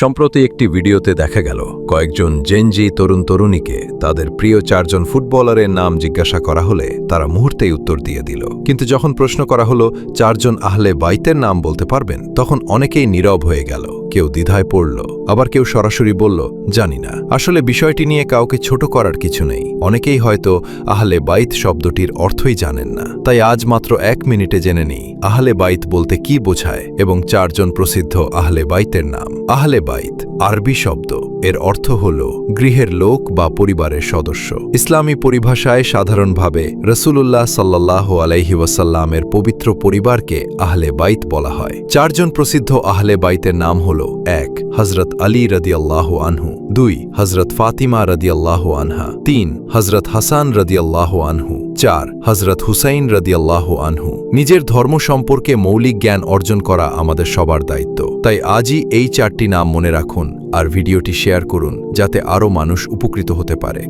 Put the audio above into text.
সম্প্রতি একটি ভিডিওতে দেখা গেল কয়েকজন জেনজি তরুণীকে তাদের প্রিয় 4 জন ফুটবলারের নাম জিজ্ঞাসা করা হলে তারা মুহূর্তেই উত্তর দিয়ে দিল। কিন্তু যখন প্রশ্ন করা হলো 4 জন আহলে বাইতের নাম বলতে পারবেন, তখন অনেকেই নীরব হয়ে গেল। কেউ দ্বিধায় পড়ল, আবার কেউ সরাসরি বলল জানি না। আসলে বিষয়টি নিয়ে কাউকে ছোট করার কিছু নেই। অনেকেই হয়তো আহলে বাইত শব্দটির অর্থই জানেন না। তাই আজ মাত্র 1 মিনিটে জেনে নিই আহলে বাইত বলতে কি বোঝায় এবং 4 জন প্রসিদ্ধ আহলে বাইতের নাম। আহলে বাইত আরবি শব্দ, এর অর্থ হল গৃহের লোক বা পরিবারের সদস্য। ইসলামী পরিভাষায় সাধারণভাবে রাসূলুল্লাহ সাল্লাল্লাহু আলাইহি ওয়াসাল্লামের পবিত্র পরিবারকে আহলে বাইত বলা হয়। 4 জন প্রসিদ্ধ আহলে বাইতের নাম হল 1 হযরত আলী রাদিয়াল্লাহু আনহু, 2 হযরত ফাতিমা রাদিয়াল্লাহু আনহা, 3 হযরত হাসান রাদিয়াল্লাহু আনহু, 4 হযরত হুসাইন রাদিয়াল্লাহু আনহু। নিজের ধর্ম সম্পর্কে মৌলিক জ্ঞান অর্জন করা আমাদের সবার দায়িত্ব। তাই আজই এই 4টি নাম মনে রাখুন আর ভিডিওটি শেয়ার করুন যাতে আরও মানুষ উপকৃত হতে পারে।